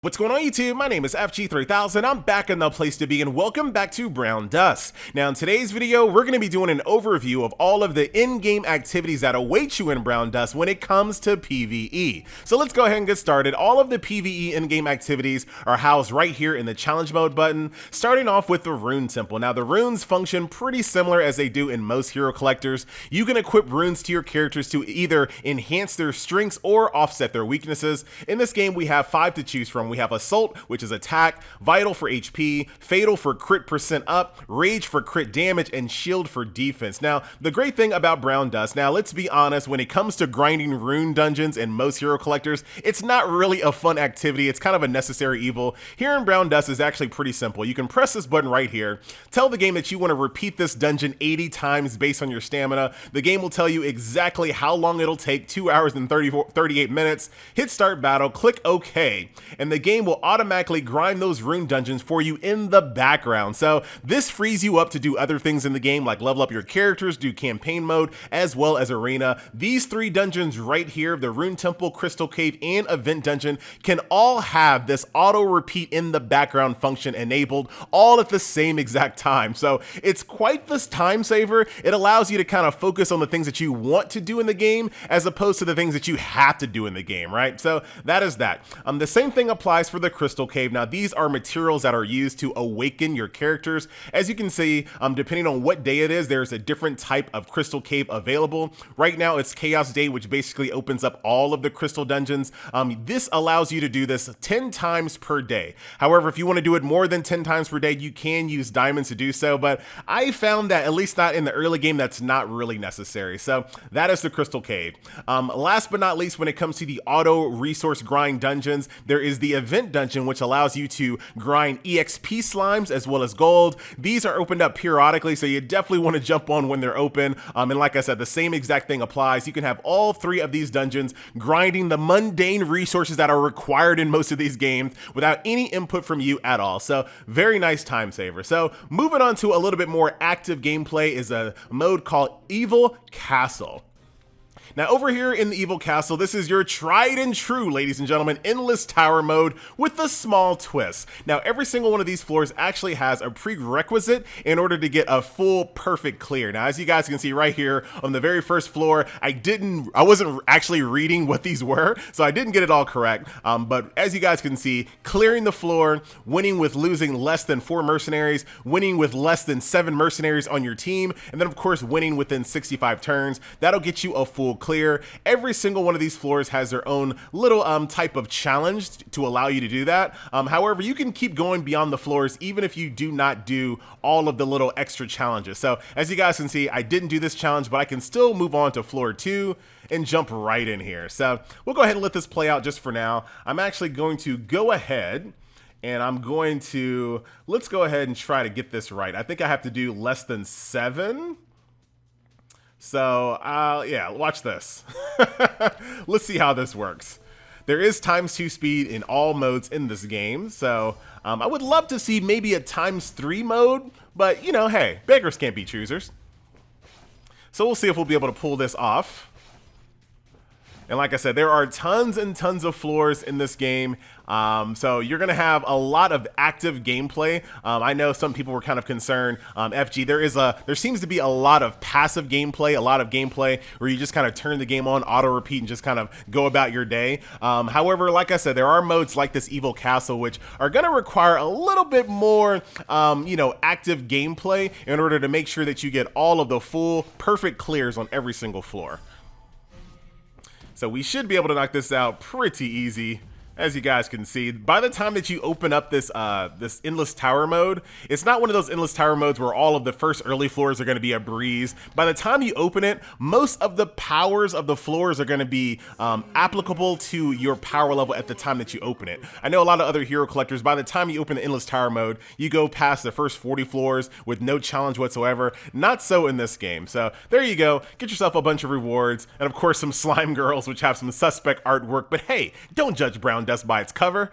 What's going on YouTube? My name is FG3000. I'm back in the place to be and welcome back to Brown Dust. Now in today's video, we're going to be doing an overview of all of the in-game activities that await you in Brown Dust when it comes to PvE. So let's go ahead and get started. All of the PvE in-game activities are housed right here in the challenge mode button, starting off with the rune temple. Now the runes function pretty similar as they do in most hero collectors. You can equip runes to your characters to either enhance their strengths or offset their weaknesses. In this game, we have 5 to choose from. We have Assault, which is attack, Vital for HP, Fatal for crit percent up, Rage for crit damage, and Shield for defense. Now, the great thing about Brown Dust, now let's be honest, when it comes to grinding rune dungeons in most hero collectors, it's not really a fun activity. It's kind of a necessary evil. Here in Brown Dust is actually pretty simple. You can press this button right here, tell the game that you want to repeat this dungeon 80 times based on your stamina. The game will tell you exactly how long it'll take, 2 hours and 38 minutes. Hit start battle, click OK, and the game will automatically grind those rune dungeons for you in the background. So this frees you up to do other things in the game, like level up your characters, do campaign mode, as well as arena. These 3 dungeons right here, the Rune Temple, Crystal Cave, and Event Dungeon, can all have this auto repeat in the background function enabled, all at the same exact time. So it's quite this time saver. It allows you to kind of focus on the things that you want to do in the game, as opposed to the things that you have to do in the game, right? So that is that. The same thing applies for the Crystal Cave. Now these are materials that are used to awaken your characters. As you can see, depending on what day it is, there's a different type of Crystal Cave available. Right now it's Chaos Day, which basically opens up all of the crystal dungeons. This allows you to do this 10 times per day. However, if you want to do it more than 10 times per day, you can use diamonds to do so, but I found that, at least not in the early game, that's not really necessary. So that is the Crystal Cave. Last but not least, when it comes to the auto resource grind dungeons, there is the Event Dungeon, which allows you to grind EXP slimes as well as gold. These are opened up periodically, so you definitely want to jump on when they're open. And like I said, the same exact thing applies. You can have all 3 of these dungeons grinding the mundane resources that are required in most of these games without any input from you at all. So very nice time saver. So moving on to a little bit more active gameplay is a mode called Evil Castle. Now over here in the Evil Castle, this is your tried and true, ladies and gentlemen, endless tower mode with a small twist. Now every single one of these floors actually has a prerequisite in order to get a full perfect clear. Now as you guys can see right here on the very first floor, I wasn't actually reading what these were, so I didn't get it all correct. But as you guys can see, clearing the floor, winning with losing less than 4 mercenaries, winning with less than 7 mercenaries on your team, and then of course winning within 65 turns. That'll get you a full clear. Every single one of these floors has their own little type of challenge to allow you to do that. However, you can keep going beyond the floors even if you do not do all of the little extra challenges. So as you guys can see, I didn't do this challenge, but I can still move on to floor 2 and jump right in here. So we'll go ahead and let this play out just for now. I'm actually going to go ahead and I'm going to, let's go ahead and try to get this right. I think I have to do less than 7. So, yeah, watch this. Let's see how this works. There is ×2 speed in all modes in this game, so I would love to see maybe a ×3 mode, but, you know, hey, beggars can't be choosers. So we'll see if we'll be able to pull this off. And like I said, there are tons and tons of floors in this game. So you're going to have a lot of active gameplay. I know some people were kind of concerned, FG, there seems to be a lot of passive gameplay, a lot of gameplay where you just kind of turn the game on, auto repeat, and just kind of go about your day. However, like I said, there are modes like this Evil Castle, which are going to require a little bit more, you know, active gameplay in order to make sure that you get all of the full perfect clears on every single floor. So we should be able to knock this out pretty easy. As you guys can see, by the time that you open up this this endless tower mode, it's not one of those endless tower modes where all of the first early floors are going to be a breeze. By the time you open it, most of the powers of the floors are going to be applicable to your power level at the time that you open it. I know a lot of other hero collectors, by the time you open the endless tower mode, you go past the first 40 floors with no challenge whatsoever. Not so in this game. So there you go. Get yourself a bunch of rewards, and of course some slime girls, which have some suspect artwork. But hey, don't judge Brown Dust by its cover.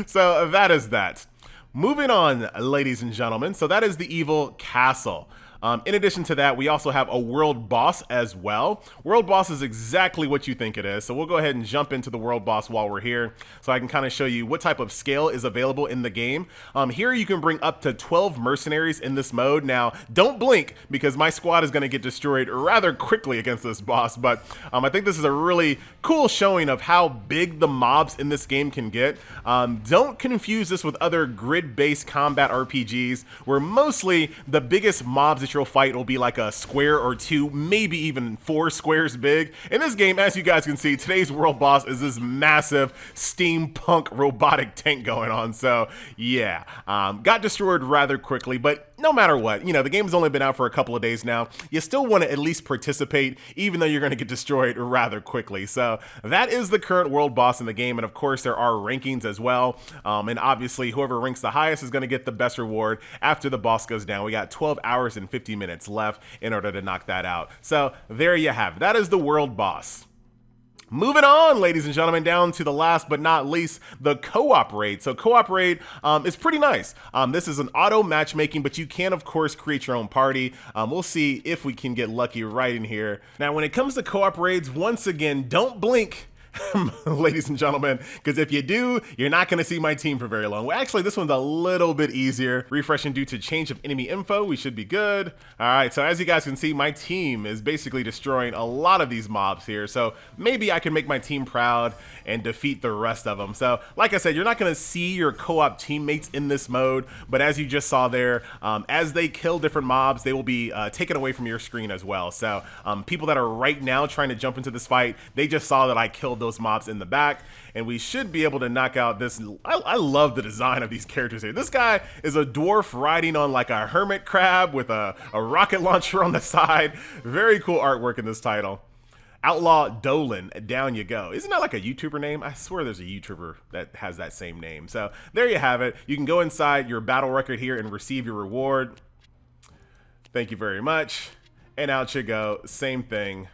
So that is that. Moving on, ladies and gentlemen. So that is the Evil Castle. In addition to that, we also have a world boss as well. World boss is exactly what you think it is. So we'll go ahead and jump into the world boss while we're here so I can kind of show you what type of scale is available in the game. Here you can bring up to 12 mercenaries in this mode. Now, don't blink because my squad is going to get destroyed rather quickly against this boss. But I think this is a really cool showing of how big the mobs in this game can get. Don't confuse this with other grid-based combat RPGs where mostly the biggest mobs that you'll fight will be like a square or two, maybe even 4 squares big. In this game, as you guys can see, today's world boss is this massive steampunk robotic tank going on. So yeah, got destroyed rather quickly, but no matter what, you know, the game's only been out for a couple of days now. You still want to at least participate, even though you're going to get destroyed rather quickly. So that is the current world boss in the game. And of course, there are rankings as well. And obviously, whoever ranks the highest is going to get the best reward after the boss goes down. We got 12 hours and 50 minutes left in order to knock that out. So there you have it. That is the world boss. Moving on, ladies and gentlemen, down to the last but not least, the co-op raid. So co-op raid is pretty nice. This is an auto matchmaking, but you can, of course, create your own party. We'll see if we can get lucky right in here. Now, when it comes to co-op raids, once again, don't blink. Ladies and gentlemen, because if you do, you're not going to see my team for very long. Well, actually, this one's a little bit easier. Refreshing due to change of enemy info. We should be good. All right, so as you guys can see, my team is basically destroying a lot of these mobs here. So maybe I can make my team proud and defeat the rest of them. So like I said, you're not going to see your co-op teammates in this mode, but as you just saw there, as they kill different mobs, they will be taken away from your screen as well. So people that are right now trying to jump into this fight, they just saw that I killed those mobs in the back, and we should be able to knock out this. I love the design of these characters here. This guy is a dwarf riding on like a hermit crab with a rocket launcher on the side. Very cool artwork in this title. Outlaw Dolan, down you go. Isn't that like a YouTuber name? I swear there's a YouTuber that has that same name. So there you have it. You can go inside your battle record here and receive your reward. Thank you very much. And out you go. Same thing.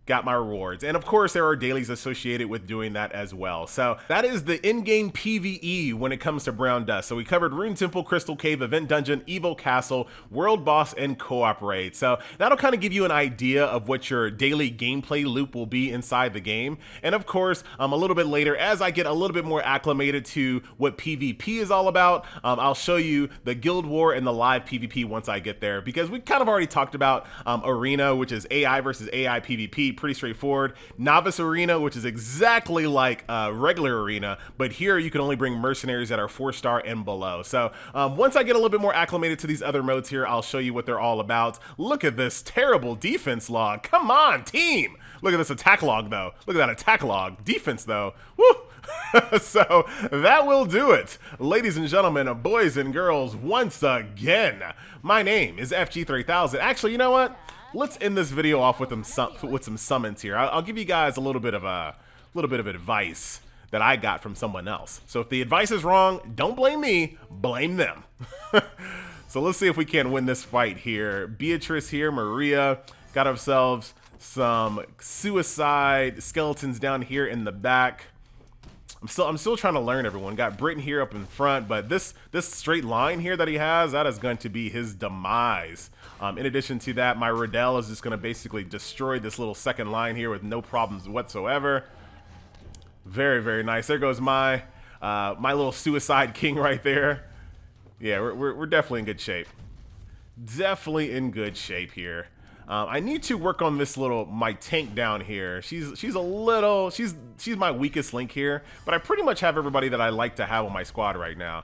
Got my rewards. And of course, there are dailies associated with doing that as well. So that is the in-game PvE when it comes to Brown Dust. So we covered Rune Temple, Crystal Cave, Event Dungeon, Evil Castle, World Boss, and Co-op Raid. So that'll kind of give you an idea of what your daily gameplay loop will be inside the game. And of course, a little bit later, as I get a little bit more acclimated to what PvP is all about, I'll show you the Guild War and the live PvP once I get there, because we kind of already talked about Arena, which is AI versus AI PvP. Pretty straightforward. Novice Arena, which is exactly like regular Arena, but here you can only bring mercenaries that are 4-star and below. So once I get a little bit more acclimated to these other modes here, I'll show you what they're all about. Look at this terrible defense log. Come on, team. Look at this attack log, though. Look at that attack log. Defense, though. Woo! So that will do it. Ladies and gentlemen, boys and girls, once again, my name is FG3000. Actually, you know what? Let's end this video off with some summons here. I'll give you guys a little bit of advice that I got from someone else. So if the advice is wrong, don't blame me, blame them. So let's see if we can win this fight here. Beatrice here, Maria, got ourselves some suicide skeletons down here in the back. I'm still trying to learn everyone. Got Britain here up in front, but this straight line here that he has, that is going to be his demise. In addition to that, my Riddell is just going to basically destroy this little second line here with no problems whatsoever. Very, very nice. There goes my little suicide king right there. Yeah, we're definitely in good shape. Definitely in good shape here. I need to work on this my tank down here. She's my weakest link here, but I pretty much have everybody that I like to have on my squad right now.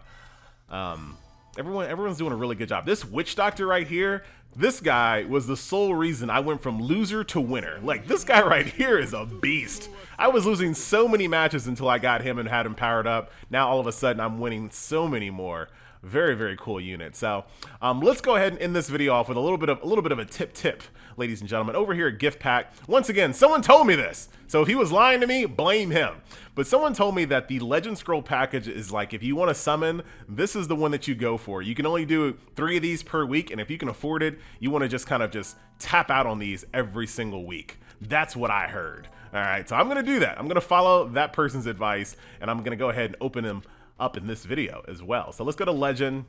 Everyone's doing a really good job. This witch doctor right here, this guy was the sole reason I went from loser to winner. Like, this guy right here is a beast. I was losing so many matches until I got him and had him powered up. Now all of a sudden I'm winning so many more. Very, very cool unit. So let's go ahead and end this video off with a little bit of a tip, ladies and gentlemen. Over here at Gift Pack, once again, someone told me this. So if he was lying to me, blame him. But someone told me that the Legend Scroll package is like, if you want to summon, this is the one that you go for. You can only do 3 of these per week, and if you can afford it, you want to just kind of just tap out on these every single week. That's what I heard. All right, so I'm going to do that. I'm going to follow that person's advice, and I'm going to go ahead and open them up in this video as well. So let's go to Legend.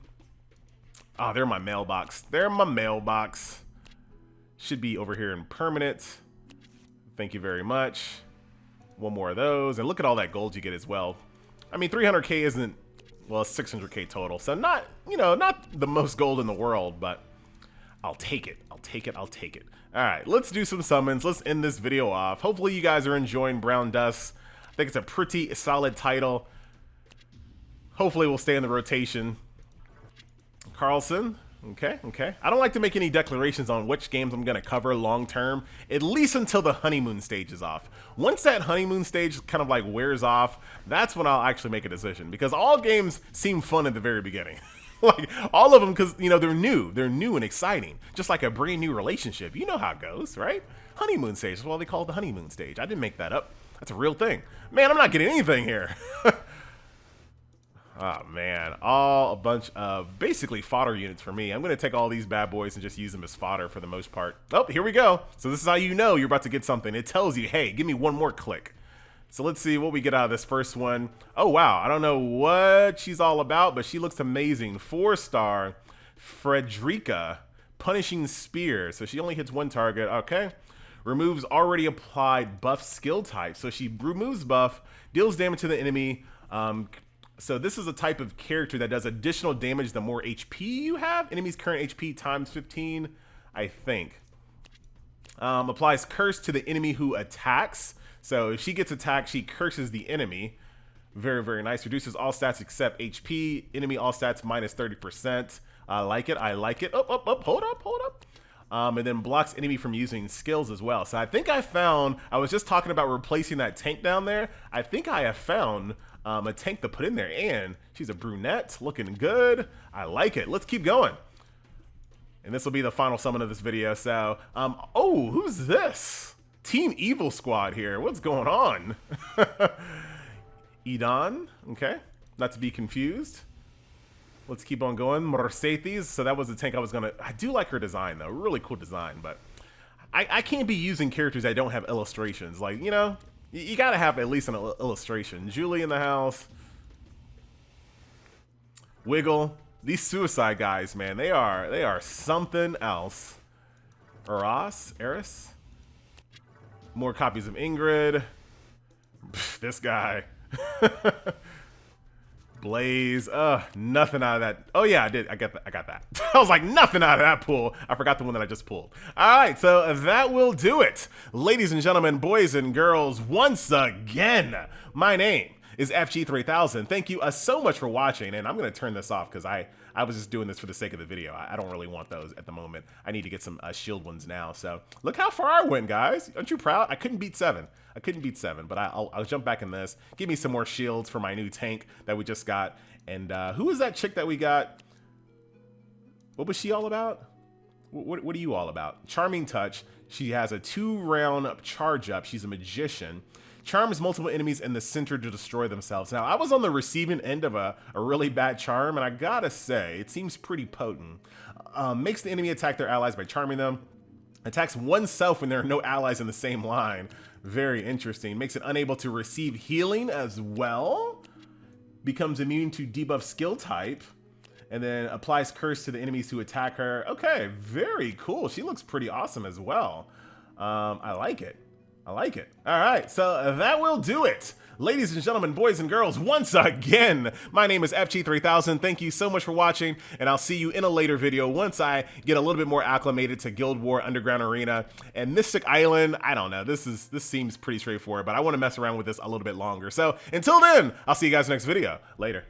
Oh, they're my mailbox. They're my mailbox. Should be over here in permanent. Thank you very much. One more of those. And look at all that gold you get as well. I mean, 300k isn't, well, 600k total. So not, you know, not the most gold in the world, but I'll take it. I'll take it. I'll take it. All right, let's do some summons. Let's end this video off. Hopefully you guys are enjoying Brown Dust. I think it's a pretty solid title. Hopefully we'll stay in the rotation. Carlson. Okay, okay. I don't like to make any declarations on which games I'm going to cover long term, at least until the honeymoon stage is off. Once that honeymoon stage kind of like wears off, that's when I'll actually make a decision, because all games seem fun at the very beginning. Like all of them, because, you know, they're new and exciting, just like a brand new relationship. You know how it goes, right? Honeymoon stage is why they call it the honeymoon stage. I didn't make that up. That's a real thing. Man, I'm not getting anything here. Oh man, all a bunch of basically fodder units for me. I'm going to take all these bad boys and just use them as fodder for the most part. Oh, here we go. So this is how you know you're about to get something. It tells you, hey, give me one more click. So let's see what we get out of this first one. Oh wow, I don't know what she's all about, but she looks amazing. 4-star Frederica, Punishing Spear. So she only hits one target. Okay. Removes already applied buff skill type. So she removes buff, deals damage to the enemy. So this is a type of character that does additional damage the more HP you have. Enemy's current HP times 15, I think. Applies curse to the enemy who attacks. So if she gets attacked, she curses the enemy. Very, very nice. Reduces all stats except HP. Enemy all stats minus 30%. I like it. I like it. Hold up. And then blocks enemy from using skills as well. So I think I found, I was just talking about replacing that tank down there. I think I have found a tank to put in there, and she's a brunette, looking good. I like it. Let's keep going. And this will be the final summon of this video. So, oh, who's this? Team Evil Squad here. What's going on? Edan, okay. Not to be confused. Let's keep on going. Mercenaries. So that was the tank I was gonna. I do like her design though. Really cool design, but I can't be using characters that don't have illustrations. Like, you know, you gotta have at least an illustration. Julie in the house. Wiggle. These suicide guys, man, they are something else. Eris. More copies of Ingrid. This guy. Blaze. Nothing out of that. Oh yeah, I did. I got that. I was like, nothing out of that pool. I forgot the one that I just pulled. All right, so that will do it. Ladies and gentlemen, boys and girls, once again, my name is FG3000. Thank you so much for watching, and I'm going to turn this off because I was just doing this for the sake of the video. I don't really want those at the moment. I need to get some shield ones now. So look how far I went, guys. Aren't you proud? I couldn't beat 7. I couldn't beat 7, but I'll jump back in this. Give me some more shields for my new tank that we just got. And who is that chick that we got? What was she all about? What are you all about? Charming Touch. She has a 2-round charge up. She's a magician. Charms multiple enemies in the center to destroy themselves. Now, I was on the receiving end of a really bad charm, and I gotta say, it seems pretty potent. Makes the enemy attack their allies by charming them. Attacks oneself when there are no allies in the same line. Very interesting. Makes it unable to receive healing as well. Becomes immune to debuff skill type. And then applies curse to the enemies who attack her. Okay, very cool. She looks pretty awesome as well. I like it. I like it. All right, so that will do it. Ladies and gentlemen, boys and girls, once again, my name is FG3000. Thank you so much for watching, and I'll see you in a later video once I get a little bit more acclimated to Guild War Underground Arena and Mystic Island. I don't know. This seems pretty straightforward, but I want to mess around with this a little bit longer. So until then, I'll see you guys next video. Later.